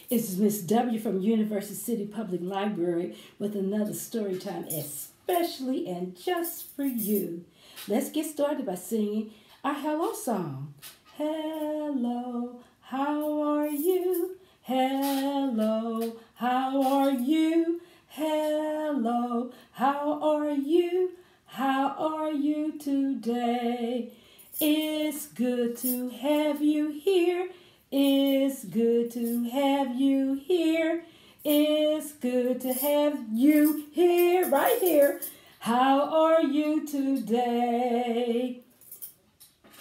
It's Miss W from University City Public Library with another story time, especially and just for you. Let's get started by singing our hello song. Hello, how are you? Hello, how are you? Hello, how are you? How are you today? It's good to have you here. It's good to have you here. It's good to have you here, right here. How are you today?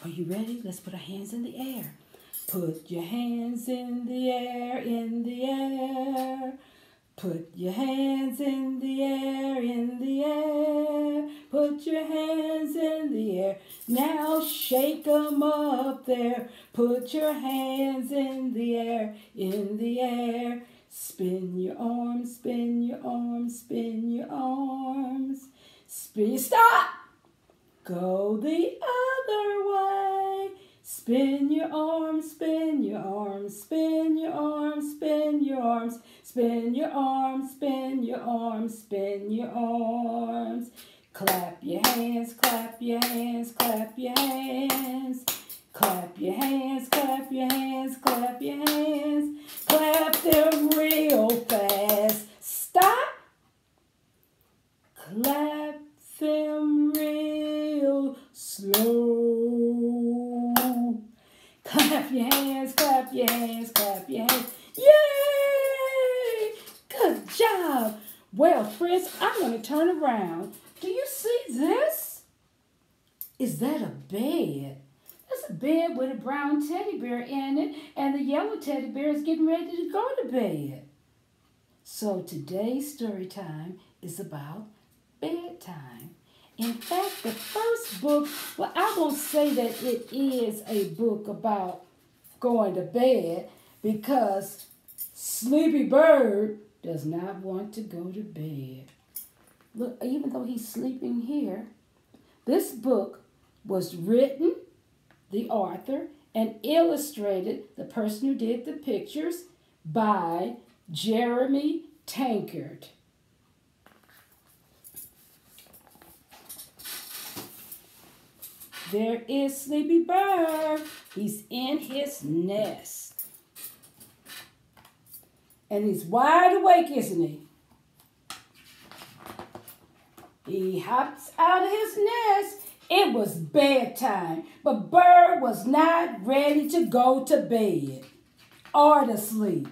Are you ready? Let's put our hands in the air. Put your hands in the air, in the air. Put your hands in the air, in the air. Put your hands in the air. Now shake 'em up there. Put your hands in the air, in the air. Spin your arms, spin your arms, spin your arms. Spin, stop! Go the other way. Spin your arms, spin your arms, spin your arms, spin your arms, spin your arms, spin your arms, spin your arms. Clap your hands, clap your hands, clap your hands. Clap your hands, clap your hands, clap your hands. Clap them real fast. Stop. Clap them real slow. Clap your hands, clap your hands, clap your hands. Yay! Good job. Well, friends, I'm going to turn around. Do you see this? Is that a bed? That's a bed with a brown teddy bear in it, and the yellow teddy bear is getting ready to go to bed. So today's story time is about bedtime. In fact, the first book, well, I won't say that it is a book about going to bed because Sleepy Bird does not want to go to bed. Look, even though he's sleeping here, this book was written, the author, and illustrated, the person who did the pictures, by Jeremy Tankard. There is Sleepy Bird. He's in his nest. And he's wide awake, isn't he? He hops out of his nest. It was bedtime, but Bird was not ready to go to bed or to sleep.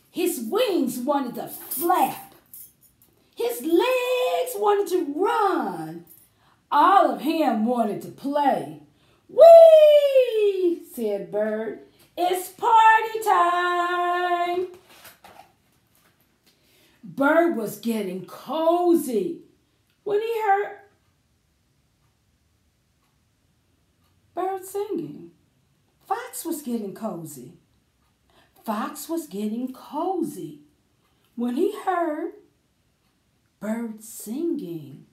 His wings wanted to flap. His legs wanted to run. All of him wanted to play. Whee! Said Bird. It's party time. Bird was getting cozy when he heard Bird singing. Fox was getting cozy. Fox was getting cozy when he heard Bird singing.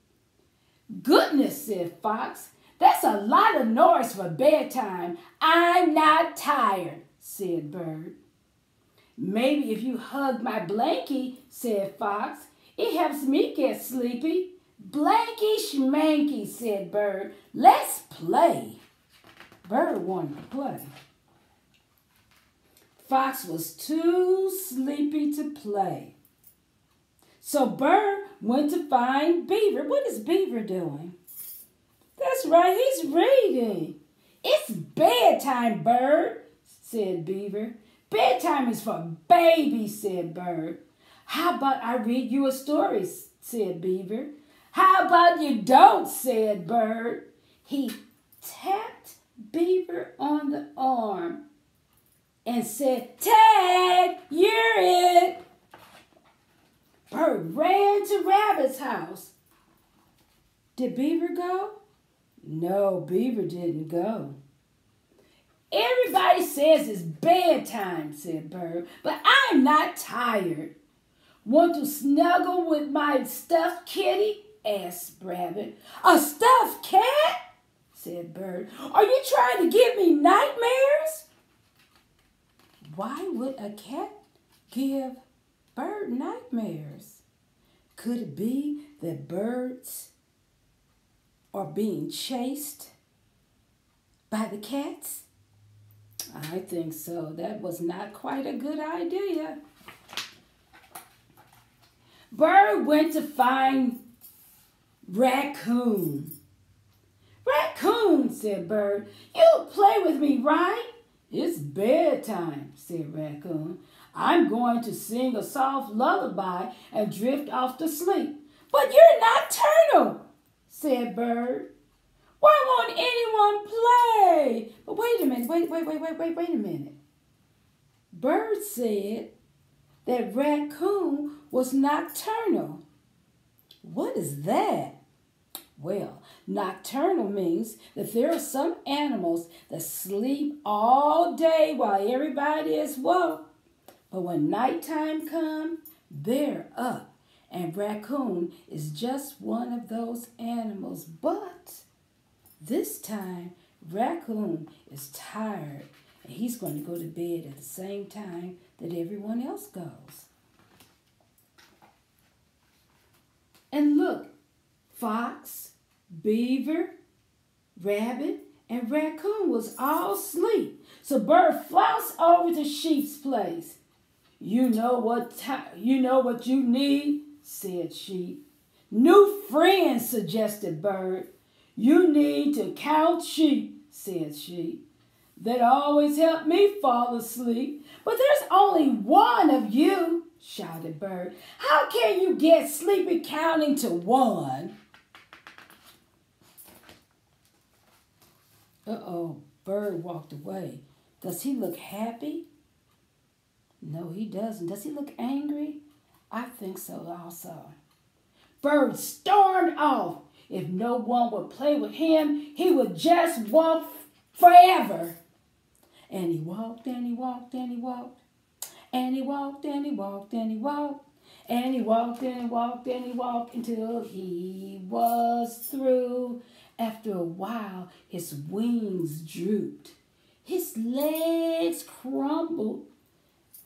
Goodness, said Fox, that's a lot of noise for bedtime. I'm not tired, said Bird. Maybe if you hug my blankie, said Fox, it helps me get sleepy. Blanky schmanky, said Bird. Let's play. Bird wanted to play. Fox was too sleepy to play. So Bird went to find Beaver. What is Beaver doing? That's right, he's reading. It's bedtime, Bird, said Beaver. Bedtime is for babies, said Bird. How about I read you a story, said Beaver. How about you don't, said Bird. He tapped Beaver on the arm and said, Tag, you're it. Bird ran to Rabbit's house. Did Beaver go? No, Beaver didn't go. Everybody says it's bedtime, said Bird, but I'm not tired. Want to snuggle with my stuffed kitty? Asked Rabbit. A stuffed cat? Said Bird. Are you trying to give me nightmares? Why would a cat give bird nightmares? Could it be that birds are being chased by the cats? I think so. That was not quite a good idea. Bird went to find Raccoon. Raccoon, said Bird, you'll play with me, right? It's bedtime, said Raccoon. I'm going to sing a soft lullaby and drift off to sleep. But you're nocturnal, said Bird. Why won't anyone play? But wait a minute, wait a minute. Bird said that Raccoon was nocturnal. What is that? Well, nocturnal means that there are some animals that sleep all day while everybody is woke. But when nighttime comes, they're up. And Raccoon is just one of those animals. But this time, Raccoon is tired. And he's going to go to bed at the same time that everyone else goes. And look, Fox, Beaver, Rabbit, and Raccoon was all asleep. So Bird flounced over to Sheep's place. You know what you need, said Sheep. New friends, suggested Bird. You need to count sheep, said Sheep. That always help me fall asleep. But there's only one of you, shouted Bird. How can you get sleepy counting to one? Uh-oh, Bird walked away. Does he look happy? No, he doesn't. Does he look angry? I think so also. Bird stormed off. If no one would play with him, he would just walk forever. And he walked and he walked and he walked. And he walked and he walked and he walked. And he walked and he walked and he walked until he was through. After a while, his wings drooped. His legs crumbled.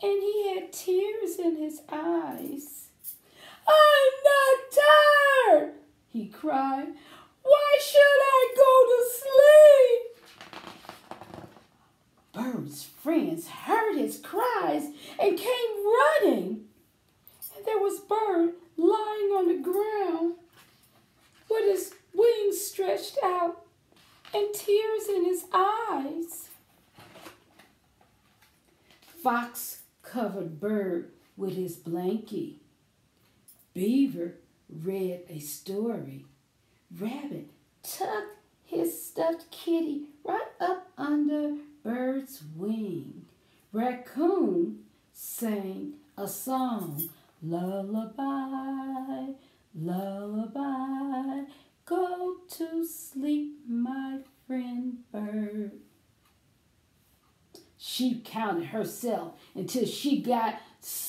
And he had tears in his eyes. I'm not tired, he cried. Why should I go to sleep? Bird's friends heard his cries and came running. And there was Bird lying on the ground with his wings stretched out and tears in his eyes. Fox covered Bird with his blankie. Beaver read a story. Rabbit tucked his stuffed kitty right up under Bird's wing. Raccoon sang a song. Lullaby, lullaby, go to sleep, my friend Bird. She counted herself until she got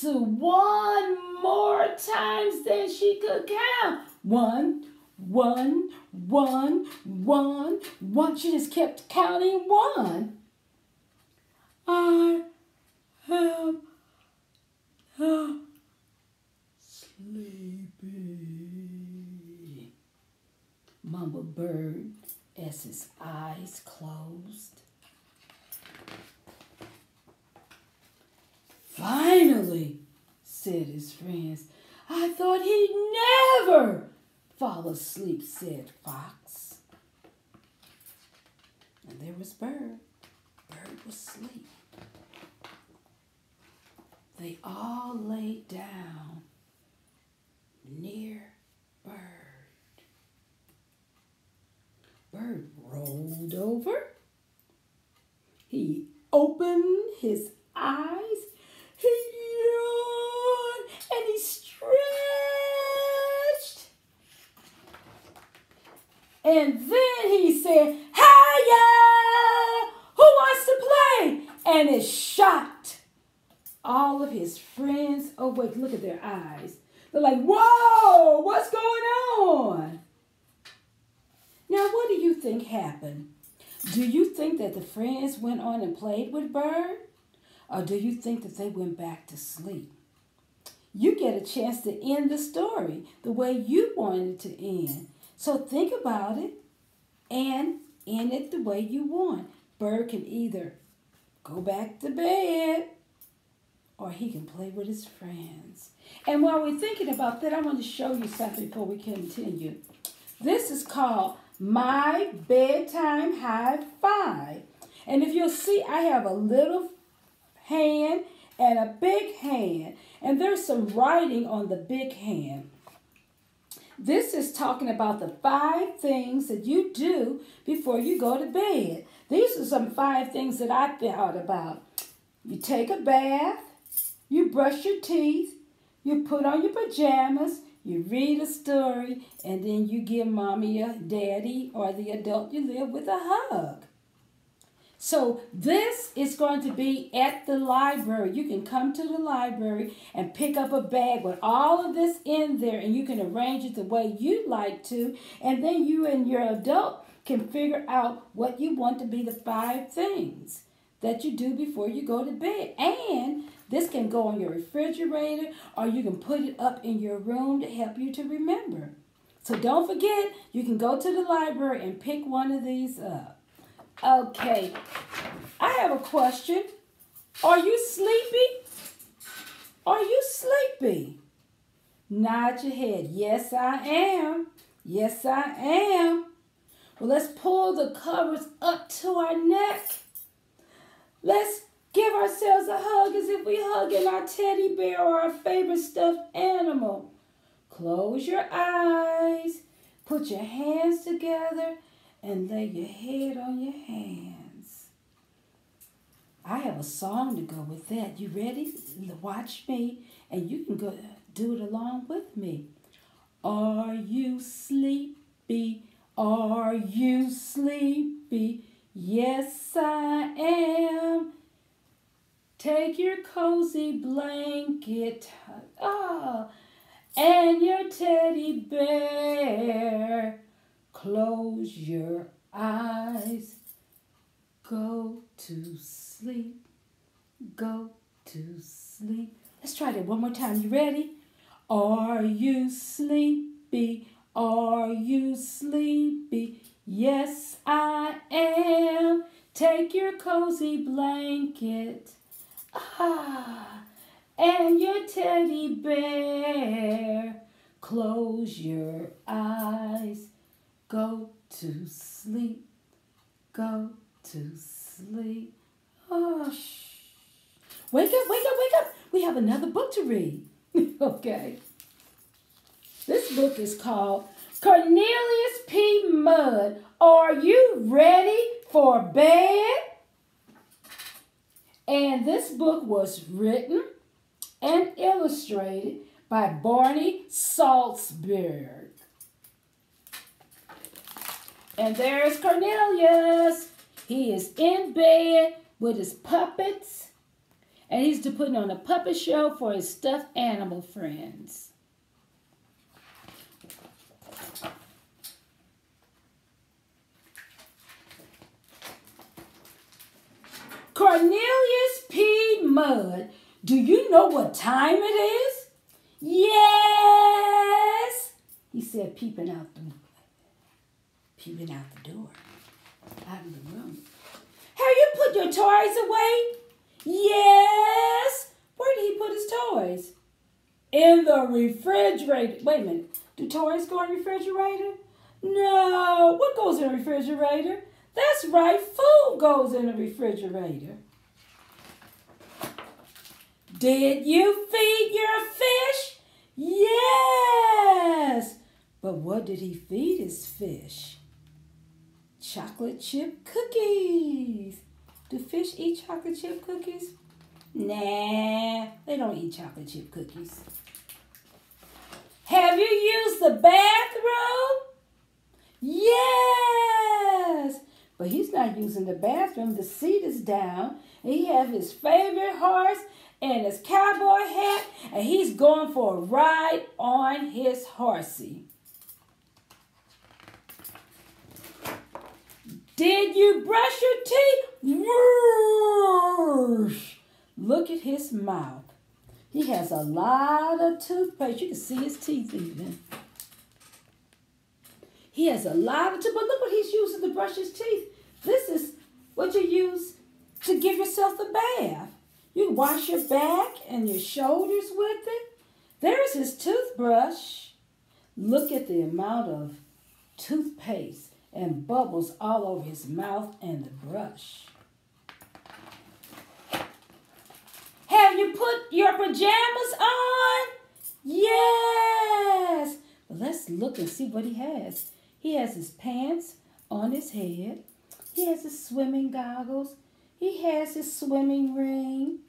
to one more times than she could count. One. She just kept counting one. I am sleepy, mumbled Bird as his eyes closed. Finally, said his friends. I thought he'd never fall asleep, said Fox. And there was Bird. Bird was asleep. They all lay down near Bird. Bird rolled over. He opened his eyes. He yawned and he stretched. And then he said, "Hiya! Who wants to play?" And it shocked all of his friends awake. Look at their eyes. They're like, whoa, what's going on? Now, what do you think happened? Do you think that the friends went on and played with Bird? Or do you think that they went back to sleep? You get a chance to end the story the way you wanted it to end. So think about it and end it the way you want. Bird can either go back to bed or he can play with his friends. And while we're thinking about that, I want to show you something before we continue. This is called My Bedtime High Five. And if you'll see, I have a little hand and a big hand. And there's some writing on the big hand. This is talking about the 5 things that you do before you go to bed. These are some 5 things that I thought about. You take a bath, you brush your teeth, you put on your pajamas, you read a story, and then you give mommy or daddy or the adult you live with a hug. So this is going to be at the library. You can come to the library and pick up a bag with all of this in there, and you can arrange it the way you like to, and then you and your adult can figure out what you want to be the 5 things that you do before you go to bed. And this can go on your refrigerator, or you can put it up in your room to help you to remember. So don't forget, you can go to the library and pick one of these up. Okay, I have a question. Are you sleepy? Are you sleepy? Nod your head. Yes, I am. Yes, I am. Well, let's pull the covers up to our neck. Let's give ourselves a hug as if we're hugging our teddy bear or our favorite stuffed animal. Close your eyes. Put your hands together and lay your head on your hands. I have a song to go with that. You ready? Watch me, and you can go do it along with me. Are you sleepy? Are you sleepy? Yes, I am. Take your cozy blanket and your teddy bear. Close your eyes. Go to sleep. Go to sleep. Let's try that one more time. You ready? Are you sleepy? Are you sleepy? Yes, I am. Take your cozy blanket and your teddy bear. Close your eyes. Go to sleep. Go to sleep. Oh, shh. Wake up, wake up, wake up. We have another book to read. Okay. This book is called Cornelius P. Mudd. Are you ready for bed? And this book was written and illustrated by Barney Salzberg. And there's Cornelius. He is in bed with his puppets, and he's putting on a puppet show for his stuffed animal friends. Cornelius P. Mudd, do you know what time it is? Yes, he said, peeping out the door, out of the room. Have you put your toys away? Yes. Where did he put his toys? In the refrigerator. Wait a minute. Do toys go in the refrigerator? No. What goes in the refrigerator? That's right. Food goes in the refrigerator. Did you feed your fish? Yes. But what did he feed his fish? Chocolate chip cookies. Do fish eat chocolate chip cookies? Nah, they don't eat chocolate chip cookies. Have you used the bathroom? Yes. But he's not using the bathroom. The seat is down. He has his favorite horse and his cowboy hat, and he's going for a ride on his horsey. Did you brush your teeth? Look at his mouth. He has a lot of toothpaste. You can see his teeth even. He has a lot of toothpaste. But look what he's using to brush his teeth. This is what you use to give yourself a bath. You wash your back and your shoulders with it. There's his toothbrush. Look at the amount of toothpaste and bubbles all over his mouth and the brush. Have you put your pajamas on? Yes. Well, let's look and see what he has. He has his pants on his head. He has his swimming goggles. He has his swimming ring.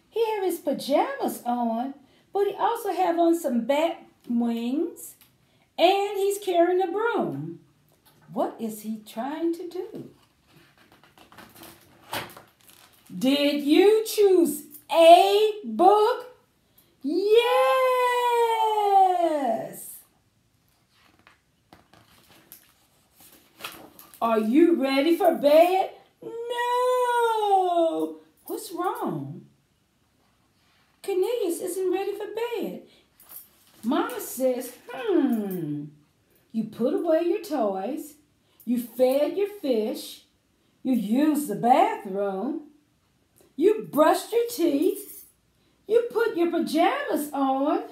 He has his pajamas on, but he also have on some bat wings, and he's carrying a broom. What is he trying to do? Did you choose a book? Yes. Are you ready for bed? No. What's wrong? Cornelius isn't ready for bed. Mama says, you put away your toys, you fed your fish, you used the bathroom, you brushed your teeth, you put your pajamas on,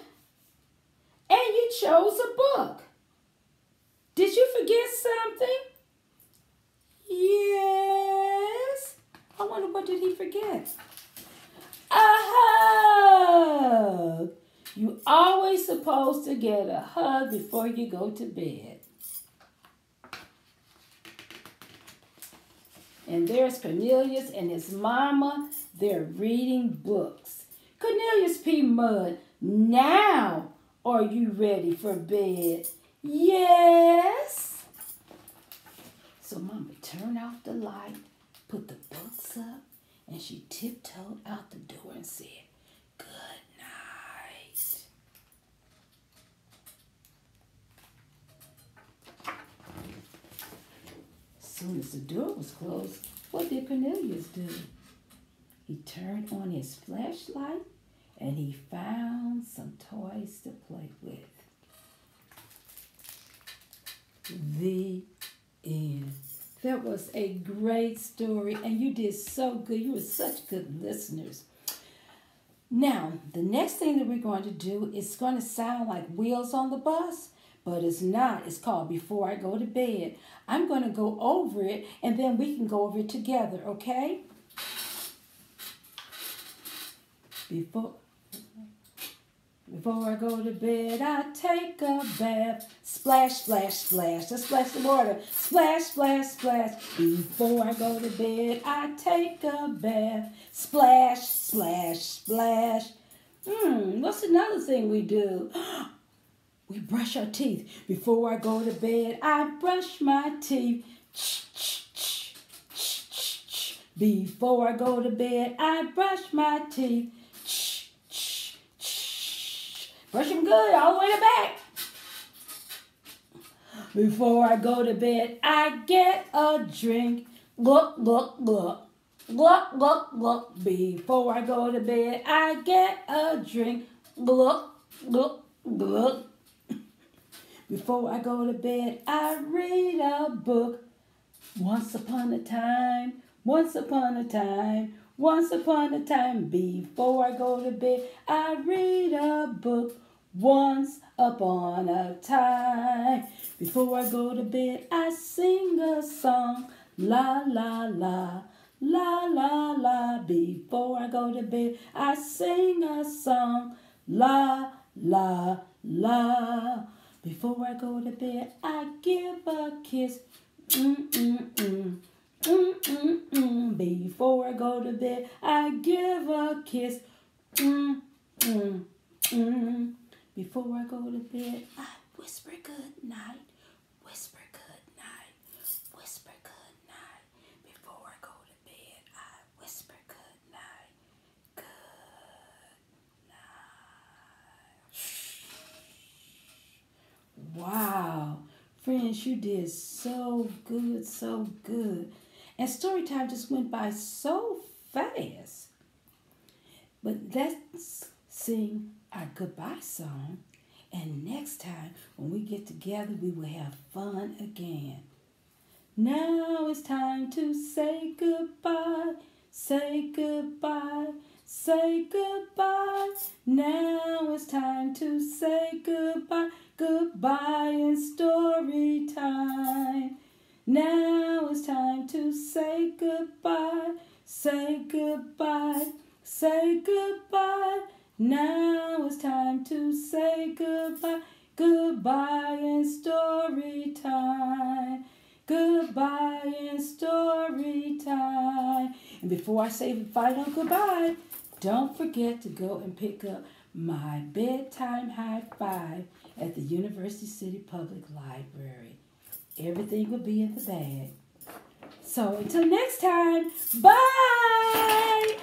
and you chose a book. Did you forget something? Yes. I wonder, what did he forget? A hug. You always supposed to get a hug before you go to bed. And there's Cornelius and his mama. They're reading books. Cornelius P. Mudd, now are you ready for bed? Yes. So Mama turned off the light, put the books up, and she tiptoed out the door and said, good night. As soon as the door was closed, what did Cornelius do? He turned on his flashlight and he found some toys to play with. The end. That was a great story, and you did so good. You were such good listeners. Now, the next thing that we're going to do is going to sound like Wheels on the Bus, but it's not. It's called Before I Go to Bed. I'm going to go over it, and then we can go over it together, okay? Before I go to bed, I take a bath. Splash, splash, splash. Let's splash the water. Splash, splash, splash. Before I go to bed, I take a bath. Splash, splash, splash. What's another thing we do? We brush our teeth. Before I go to bed, I brush my teeth. Before I go to bed, I brush my teeth. Brush them good all the way to back. Before I go to bed, I get a drink. Look, look, look. Look, look, look. Before I go to bed, I get a drink. Look, look, look. Before I go to bed, I read a book. Once upon a time, once upon a time, once upon a time. Before I go to bed, I read a book. Once upon a time. Before I go to bed, I sing a song. La, la, la, la, la, la. Before I go to bed, I sing a song. La, la, la. Before I go to bed, I give a kiss. Before I go to bed, I give a kiss. Before I go to bed, I whisper good night. Whisper good night. Whisper good night. Before I go to bed, I whisper good night. Good night. Wow. Friends, you did so good, so good. And story time just went by so fast. But let's sing our goodbye song. And next time when we get together, we will have fun again. Now it's time to say goodbye. Say goodbye. Say goodbye. Now it's time to say goodbye. Goodbye in story time. Now it's time to say goodbye. Say goodbye. Say goodbye. Now it's time to say goodbye. Goodbye in story time. Goodbye in story time. And before I say the final goodbye, don't forget to go and pick up my bedtime high five at the University City Public Library. Everything will be in the bag. So until next time, bye!